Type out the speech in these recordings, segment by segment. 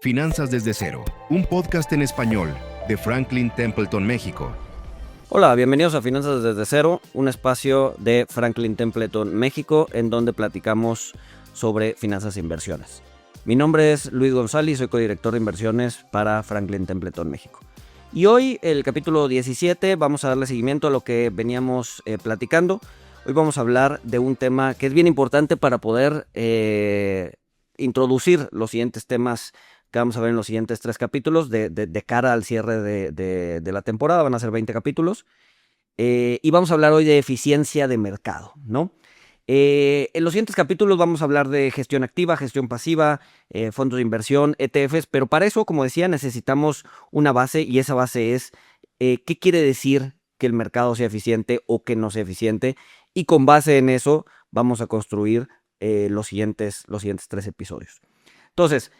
Finanzas desde cero, un podcast en español de Franklin Templeton, México. Hola, bienvenidos a Finanzas desde cero, un espacio de Franklin Templeton, México, en donde platicamos sobre finanzas e inversiones. Mi nombre es Luis González, soy codirector de inversiones para Franklin Templeton, México. Y hoy, el capítulo 17, vamos a darle seguimiento a lo que veníamos platicando. Hoy vamos a hablar de un tema que es bien importante para poder introducir los siguientes temas que vamos a ver en los siguientes 3 capítulos de cara al cierre de la temporada. Van a ser 20 capítulos. Y vamos a hablar hoy de eficiencia de mercado, ¿no? En los siguientes capítulos vamos a hablar de gestión activa, gestión pasiva, fondos de inversión, ETFs, pero para eso, como decía, necesitamos una base, y esa base es qué quiere decir que el mercado sea eficiente o que no sea eficiente, y con base en eso vamos a construir los siguientes 3 episodios. Entonces,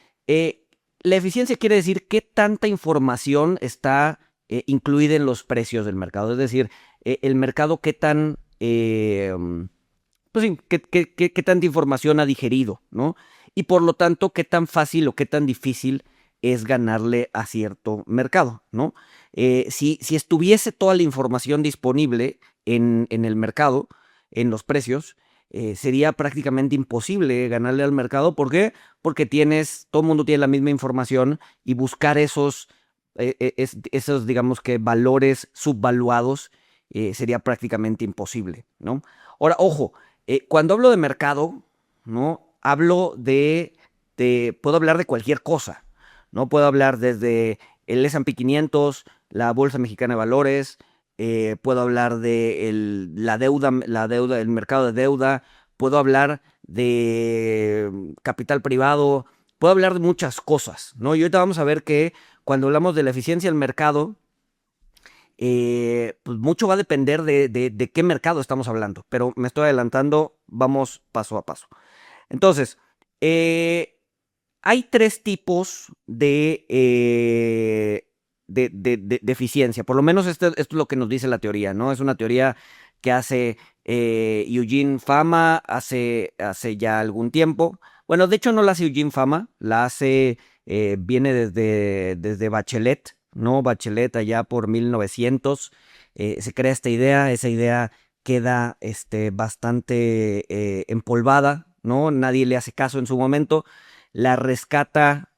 la eficiencia quiere decir qué tanta información está incluida en los precios del mercado, es decir, el mercado qué tan... pues sí, qué tanta información ha digerido, ¿no? Y por lo tanto, qué tan fácil o qué tan difícil es ganarle a cierto mercado, ¿no? Si estuviese toda la información disponible en el mercado, en los precios, sería prácticamente imposible ganarle al mercado. ¿Por qué? Porque todo el mundo tiene la misma información, y buscar esos digamos que valores subvaluados sería prácticamente imposible, ¿no? Ahora, ojo, cuando hablo de mercado, ¿no? Puedo hablar de cualquier cosa, ¿no? Puedo hablar desde el S&P 500, la Bolsa Mexicana de Valores, puedo hablar de la deuda, el mercado de deuda, puedo hablar de capital privado, puedo hablar de muchas cosas, ¿no? Y ahorita vamos a ver que cuando hablamos de la eficiencia del mercado, pues mucho va a depender de qué mercado estamos hablando, pero me estoy adelantando, vamos paso a paso. Entonces, hay 3 tipos de eficiencia, por lo menos esto es lo que nos dice la teoría, ¿no? Es una teoría que hace Eugene Fama hace ya algún tiempo. Bueno, de hecho no la hace Eugene Fama, viene desde Bachelet, ¿no? Bachelet allá por 1900, se crea esta idea, esa idea queda bastante empolvada, ¿no? Nadie le hace caso en su momento, la rescata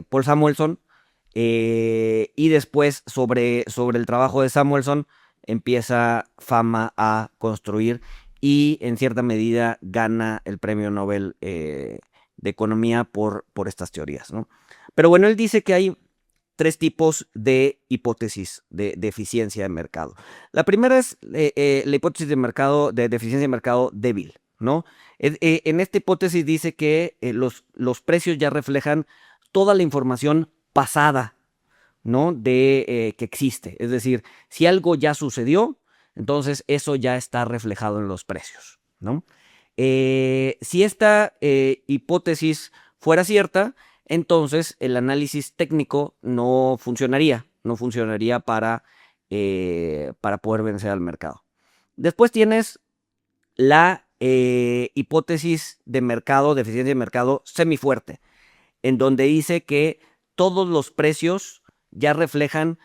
Paul Samuelson, y después sobre el trabajo de Samuelson empieza Fama a construir, y en cierta medida gana el premio Nobel de Economía por estas teorías, ¿no? Pero bueno, él dice que hay 3 tipos de hipótesis de eficiencia de mercado. La primera es la hipótesis de eficiencia de mercado débil, ¿no? En esta hipótesis dice que los precios ya reflejan toda la información pasada, ¿no? Que existe. Es decir, si algo ya sucedió, entonces eso ya está reflejado en los precios, ¿no? Si esta hipótesis fuera cierta, entonces el análisis técnico no funcionaría para poder vencer al mercado. Después tienes la hipótesis de mercado, de eficiencia de mercado semifuerte, en donde dice que todos los precios ya reflejan,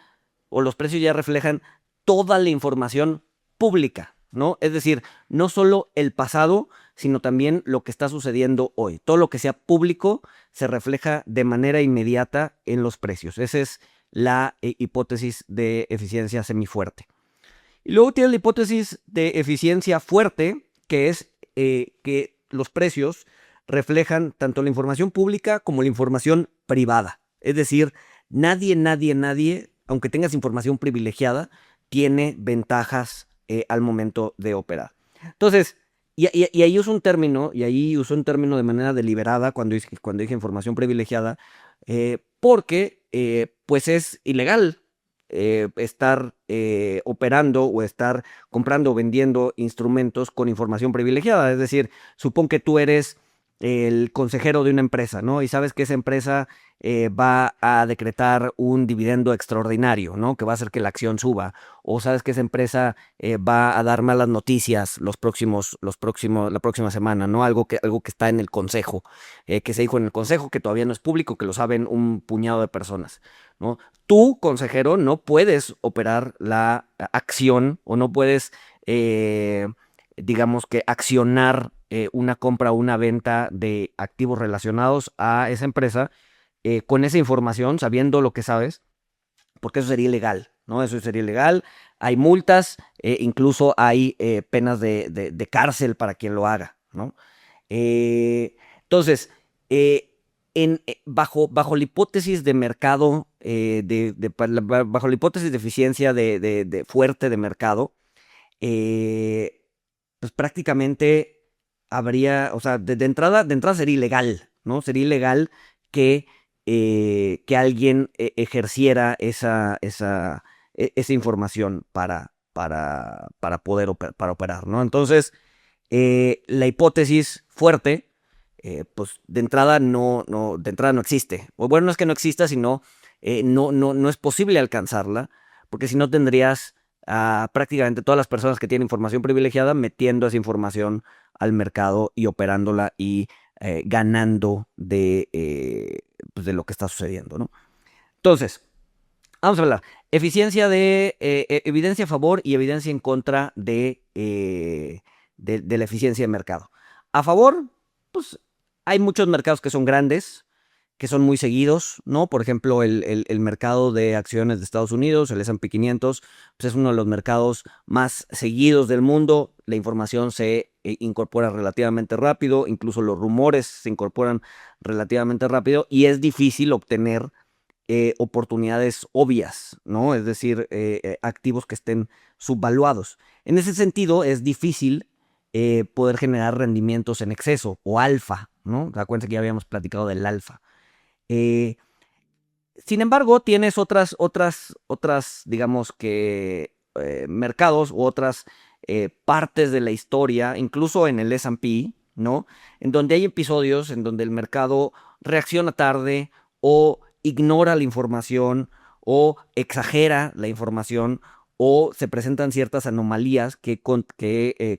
los precios ya reflejan toda la información pública, ¿no? Es decir, no solo el pasado, sino también lo que está sucediendo hoy. Todo lo que sea público se refleja de manera inmediata en los precios. Esa es la hipótesis de eficiencia semifuerte. Y luego tiene la hipótesis de eficiencia fuerte, que es que los precios reflejan tanto la información pública como la información privada. Es decir, nadie, aunque tengas información privilegiada, tiene ventajas al momento de operar. Entonces, y ahí uso un término, de manera deliberada cuando dije información privilegiada, porque pues es ilegal estar operando o estar comprando o vendiendo instrumentos con información privilegiada. Es decir, supón que tú eres el consejero de una empresa, ¿no? Y sabes que esa empresa va a decretar un dividendo extraordinario, ¿no? Que va a hacer que la acción suba. O sabes que esa empresa va a dar malas noticias la próxima semana, ¿no? Algo que está en el consejo, que se dijo en el consejo, que todavía no es público, que lo saben un puñado de personas, ¿no? Tú, consejero, no puedes operar la acción o no puedes, digamos que accionar una compra o una venta de activos relacionados a esa empresa con esa información, sabiendo lo que sabes, porque eso sería ilegal, ¿no? Eso sería ilegal. Hay multas, incluso hay penas de cárcel para quien lo haga, ¿no? Entonces, bajo la hipótesis de mercado, bajo la hipótesis de eficiencia fuerte de mercado, pues prácticamente habría, o sea, de entrada sería ilegal, ¿no? Sería ilegal que alguien ejerciera esa información para poder para operar, ¿no? Entonces, la hipótesis fuerte, pues de entrada no existe. O bueno, no es que no exista, sino no es posible alcanzarla, porque si no tendrías a prácticamente todas las personas que tienen información privilegiada metiendo esa información al mercado y operándola y ganando pues de lo que está sucediendo, ¿no? Entonces, vamos a hablar. Evidencia a favor y evidencia en contra de la eficiencia de mercado. A favor, pues hay muchos mercados que son grandes, que son muy seguidos, ¿no? Por ejemplo, el mercado de acciones de Estados Unidos, el S&P 500, pues es uno de los mercados más seguidos del mundo. La información se incorpora relativamente rápido, incluso los rumores se incorporan relativamente rápido y es difícil obtener oportunidades obvias, ¿no? Es decir, activos que estén subvaluados. En ese sentido, es difícil poder generar rendimientos en exceso o alfa, ¿no? Acuérdense que ya habíamos platicado del alfa. Sin embargo, tienes otras, digamos que mercados u otras partes de la historia, incluso en el S&P, ¿no? En donde hay episodios en donde el mercado reacciona tarde o ignora la información o exagera la información o se presentan ciertas anomalías que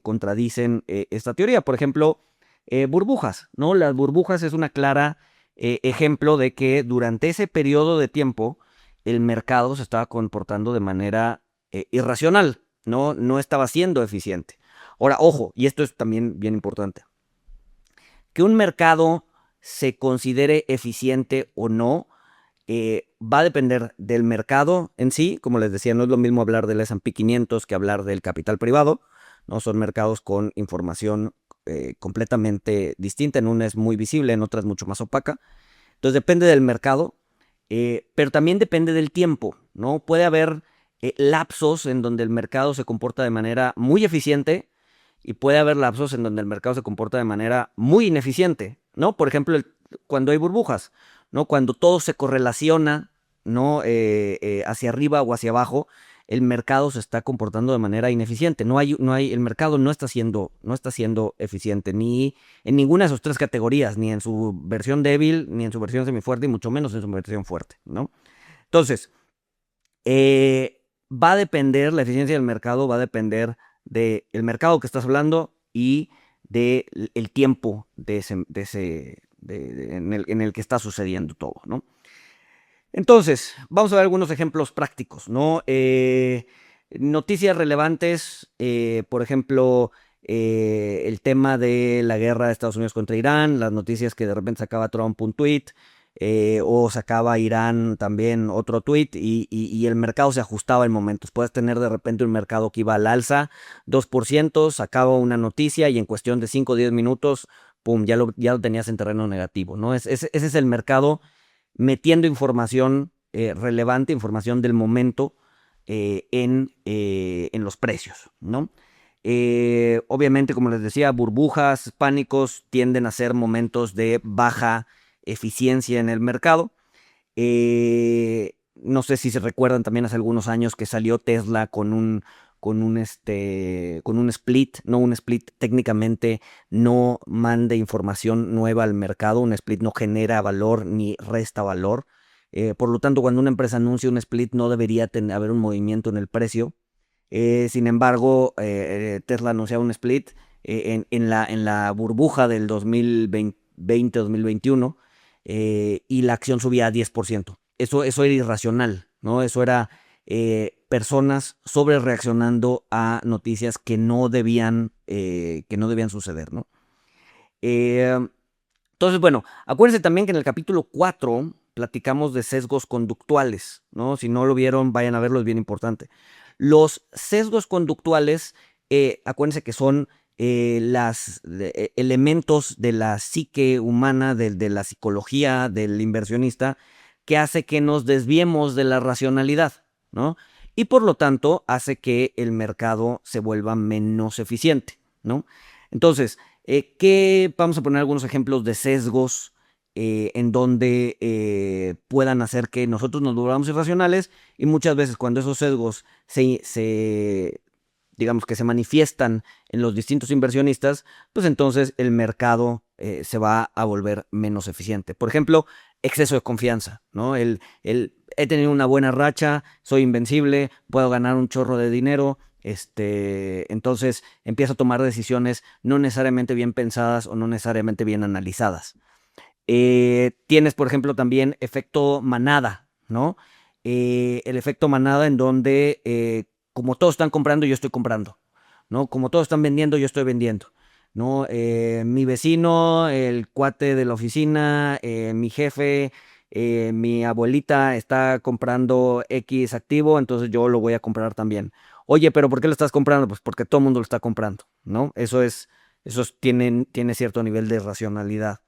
contradicen esta teoría. Por ejemplo, burbujas, ¿no? Las burbujas es una clara ejemplo de que durante ese periodo de tiempo el mercado se estaba comportando de manera irracional, no estaba siendo eficiente. Ahora, ojo, y esto es también bien importante, que un mercado se considere eficiente o no va a depender del mercado en sí. Como les decía, no es lo mismo hablar del S&P 500 que hablar del capital privado, ¿no? Son mercados con información completamente distinta. En una es muy visible, en otra es mucho más opaca. Entonces depende del mercado, pero también depende del tiempo, ¿no? Puede haber lapsos en donde el mercado se comporta de manera muy eficiente y puede haber lapsos en donde el mercado se comporta de manera muy ineficiente, ¿no? Por ejemplo, cuando hay burbujas, ¿no? Cuando todo se correlaciona, ¿no? Hacia arriba o hacia abajo, el mercado se está comportando de manera ineficiente. El mercado no está siendo eficiente ni en ninguna de sus tres categorías, ni en su versión débil, ni en su versión semifuerte, y mucho menos en su versión fuerte, ¿no? Entonces, va a depender, la eficiencia del mercado va a depender del mercado que estás hablando y del tiempo en el que está sucediendo todo, ¿no? Entonces, vamos a ver algunos ejemplos prácticos, ¿no? Noticias relevantes, por ejemplo, el tema de la guerra de Estados Unidos contra Irán, las noticias que de repente sacaba Trump un tweet, o sacaba Irán también otro tweet y el mercado se ajustaba en momentos. Puedes tener de repente un mercado que iba al alza 2%, sacaba una noticia y en cuestión de 5 o 10 minutos, pum, ya lo tenías en terreno negativo, ¿no? Ese es el mercado metiendo información relevante, información del momento en los precios, ¿no? Obviamente, como les decía, burbujas, pánicos tienden a ser momentos de baja eficiencia en el mercado. No sé si se recuerdan también hace algunos años que salió Tesla con con un split, no un split técnicamente no manda información nueva al mercado, un split no genera valor ni resta valor. Por lo tanto, cuando una empresa anuncia un split no debería haber un movimiento en el precio. Sin embargo, Tesla anunciaba un split en la burbuja del 2020-2021 y la acción subía a 10%. Eso era irracional, ¿no? Eso era personas sobre reaccionando a noticias que no debían suceder, ¿no? Entonces, bueno, acuérdense también que en el capítulo 4 platicamos de sesgos conductuales, ¿no? Si no lo vieron, vayan a verlo, es bien importante. Los sesgos conductuales, acuérdense que son elementos de la psique humana, de la psicología del inversionista, que hace que nos desviemos de la racionalidad, ¿no? Y por lo tanto hace que el mercado se vuelva menos eficiente, ¿no? Entonces, vamos a poner algunos ejemplos de sesgos en donde puedan hacer que nosotros nos volvamos irracionales, y muchas veces cuando esos sesgos digamos que se manifiestan en los distintos inversionistas, pues entonces el mercado se va a volver menos eficiente. Por ejemplo, exceso de confianza, ¿no? He tenido una buena racha, soy invencible, puedo ganar un chorro de dinero, entonces empiezo a tomar decisiones no necesariamente bien pensadas o no necesariamente bien analizadas. Tienes, por ejemplo, también efecto manada, ¿no? El efecto manada en donde como todos están comprando, yo estoy comprando, ¿no? Como todos están vendiendo, yo estoy vendiendo, ¿no? Mi vecino, el cuate de la oficina, mi jefe, mi abuelita está comprando X activo, entonces yo lo voy a comprar también. Oye, pero ¿por qué lo estás comprando? Pues porque todo el mundo lo está comprando, ¿no? Eso tiene cierto nivel de racionalidad.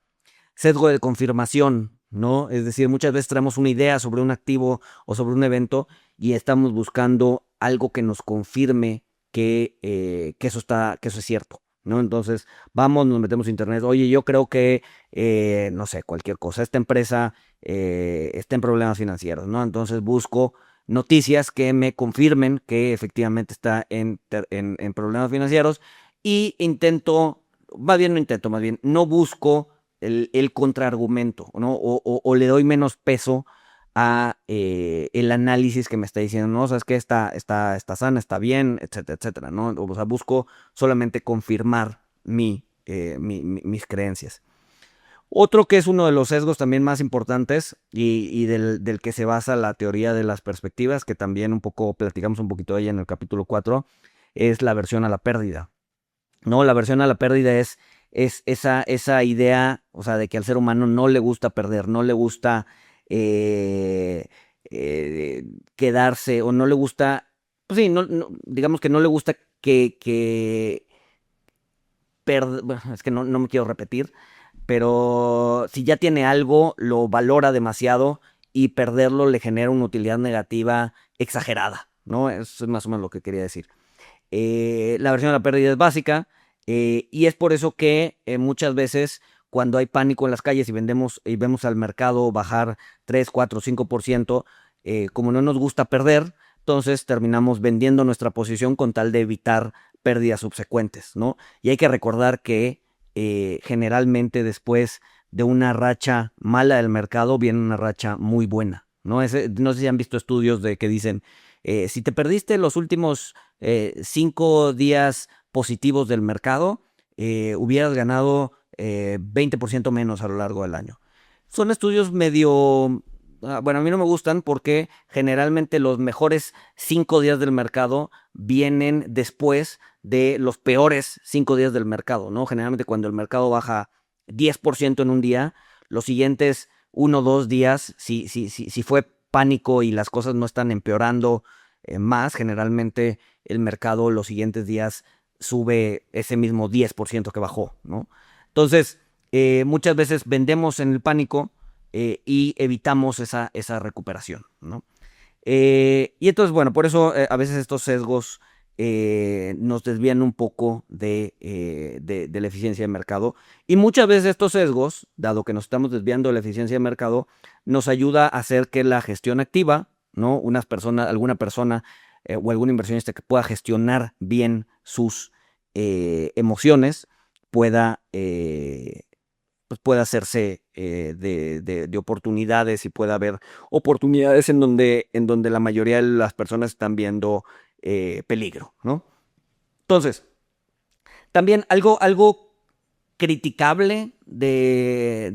Sesgo de confirmación, ¿no? Es decir, muchas veces traemos una idea sobre un activo o sobre un evento y estamos buscando algo que nos confirme que eso es cierto, ¿no? Entonces, nos metemos a internet, oye, yo creo que, no sé, cualquier cosa, esta empresa está en problemas financieros, ¿no? Entonces busco noticias que me confirmen que efectivamente está en problemas financieros y no busco el contraargumento, ¿no? O le doy menos peso a el análisis que me está diciendo, no, sabes que está sana, está bien, etcétera, etcétera, ¿no? O sea, busco solamente confirmar mis creencias. Otro que es uno de los sesgos también más importantes y del que se basa la teoría de las perspectivas, que también platicamos un poquito de ella en el capítulo 4, es la aversión a la pérdida, ¿no? La aversión a la pérdida es esa idea, o sea, de que al ser humano no le gusta perder, no le gusta quedarse, o no le gusta, pues sí, digamos que no le gusta bueno, es que no me quiero repetir, pero si ya tiene algo, lo valora demasiado y perderlo le genera una utilidad negativa exagerada, ¿no? Eso es más o menos lo que quería decir. La aversión a la pérdida es básica y es por eso que muchas veces cuando hay pánico en las calles y vemos al mercado bajar 3, 4, 5%, como no nos gusta perder, entonces terminamos vendiendo nuestra posición con tal de evitar pérdidas subsecuentes, ¿no? Y hay que recordar que generalmente después de una racha mala del mercado viene una racha muy buena, ¿no? No sé si han visto estudios que dicen, si te perdiste los últimos 5 días positivos del mercado, hubieras ganado 20% menos a lo largo del año. Son estudios medio... Bueno, a mí no me gustan porque generalmente los mejores 5 días del mercado vienen después de los peores 5 días del mercado, ¿no? Generalmente cuando el mercado baja 10% en un día, los siguientes 1 o 2 días, si fue pánico y las cosas no están empeorando más, generalmente el mercado los siguientes días sube ese mismo 10% que bajó, ¿no? Entonces, muchas veces vendemos en el pánico y evitamos esa recuperación, ¿no? Y entonces, bueno, por eso a veces estos sesgos nos desvían un poco de la eficiencia de mercado. Y muchas veces estos sesgos, dado que nos estamos desviando de la eficiencia de mercado, nos ayuda a hacer que la gestión activa, ¿no? Alguna persona o algún inversionista que pueda gestionar bien sus emociones pueda hacerse de oportunidades y pueda haber oportunidades en donde la mayoría de las personas están viendo peligro, ¿no? Entonces, también algo criticable del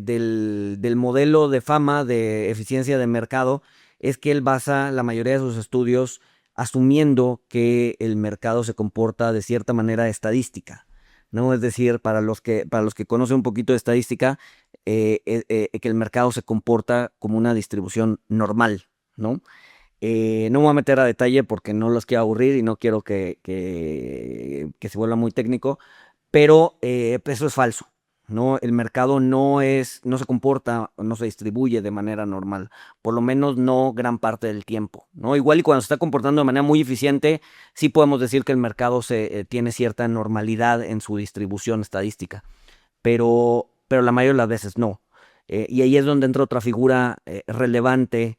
modelo de Fama de eficiencia de mercado es que él basa la mayoría de sus estudios asumiendo que el mercado se comporta de cierta manera estadística, ¿no? Es decir, para los que conocen un poquito de estadística, que el mercado se comporta como una distribución normal, ¿no? No me voy a meter a detalle porque no los quiero aburrir y no quiero que se vuelva muy técnico, pero eso es falso, ¿no? El mercado no se comporta, no se distribuye de manera normal, por lo menos no gran parte del tiempo, ¿no? Igual y cuando se está comportando de manera muy eficiente, sí podemos decir que el mercado tiene cierta normalidad en su distribución estadística, pero la mayoría de las veces no. Y ahí es donde entra otra figura relevante,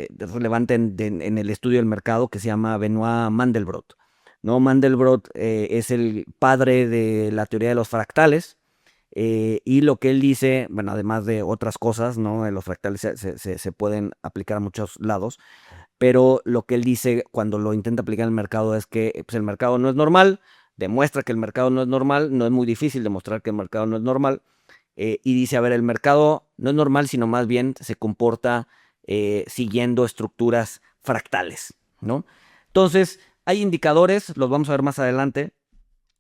relevante en el estudio del mercado, que se llama Benoit Mandelbrot, ¿no? Mandelbrot es el padre de la teoría de los fractales, y lo que él dice, bueno, además de otras cosas, ¿no? Los fractales se pueden aplicar a muchos lados, pero lo que él dice cuando lo intenta aplicar en el mercado es que pues, el mercado no es normal, demuestra que el mercado no es normal, no es muy difícil demostrar que el mercado no es normal, y dice, a ver, el mercado no es normal, sino más bien se comporta siguiendo estructuras fractales, ¿no? Entonces, hay indicadores, los vamos a ver más adelante,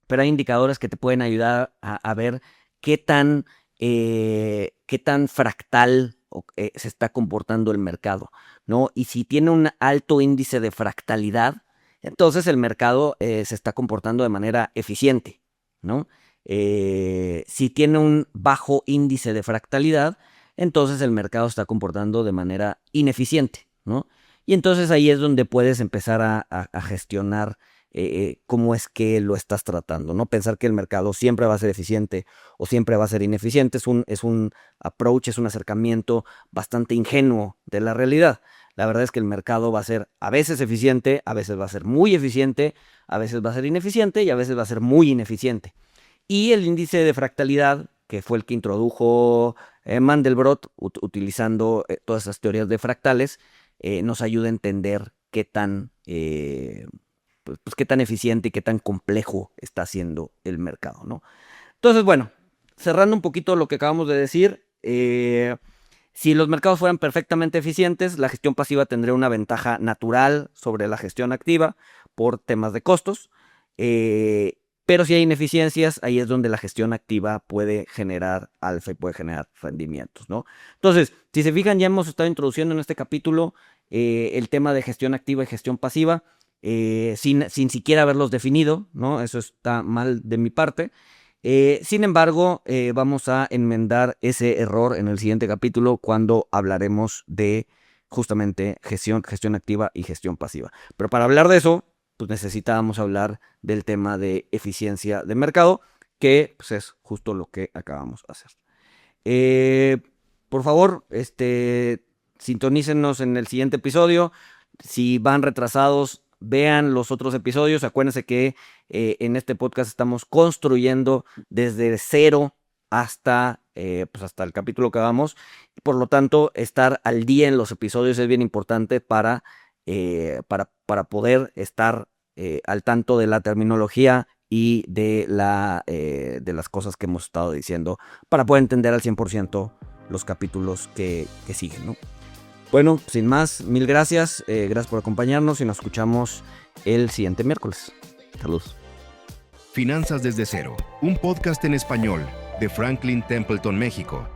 pero hay indicadores que te pueden ayudar a ver qué tan fractal se está comportando el mercado, ¿no? Y si tiene un alto índice de fractalidad, entonces el mercado se está comportando de manera eficiente, ¿no? Si tiene un bajo índice de fractalidad, entonces el mercado se está comportando de manera ineficiente, ¿no? Y entonces ahí es donde puedes empezar a gestionar cómo es que lo estás tratando, ¿no? Pensar que el mercado siempre va a ser eficiente o siempre va a ser ineficiente es un approach, es un acercamiento bastante ingenuo de la realidad. La verdad es que el mercado va a ser a veces eficiente, a veces va a ser muy eficiente, a veces va a ser ineficiente y a veces va a ser muy ineficiente. Y el índice de fractalidad, que fue el que introdujo Mandelbrot utilizando todas esas teorías de fractales, nos ayuda a entender qué tan eficiente y qué tan complejo está haciendo el mercado, ¿no? Entonces, bueno, cerrando un poquito lo que acabamos de decir, si los mercados fueran perfectamente eficientes, la gestión pasiva tendría una ventaja natural sobre la gestión activa por temas de costos, pero si hay ineficiencias, ahí es donde la gestión activa puede generar alfa y puede generar rendimientos, ¿no? Entonces, si se fijan, ya hemos estado introduciendo en este capítulo el tema de gestión activa y gestión pasiva, sin siquiera haberlos definido, ¿no? Eso está mal de mi parte. Sin embargo, vamos a enmendar ese error en el siguiente capítulo cuando hablaremos de justamente gestión activa y gestión pasiva. Pero para hablar de eso, pues necesitábamos hablar del tema de eficiencia de mercado, que pues, es justo lo que acabamos de hacer. Por favor, sintonícenos en el siguiente episodio. Si van retrasados, vean los otros episodios. Acuérdense que en este podcast estamos construyendo desde cero hasta el capítulo que vamos. Por lo tanto, estar al día en los episodios es bien importante para poder estar al tanto de la terminología y de las cosas que hemos estado diciendo, para poder entender al 100% los capítulos que siguen, ¿no? Bueno, sin más, mil gracias. Gracias por acompañarnos y nos escuchamos el siguiente miércoles. Saludos. Finanzas desde cero, un podcast en español de Franklin Templeton, México.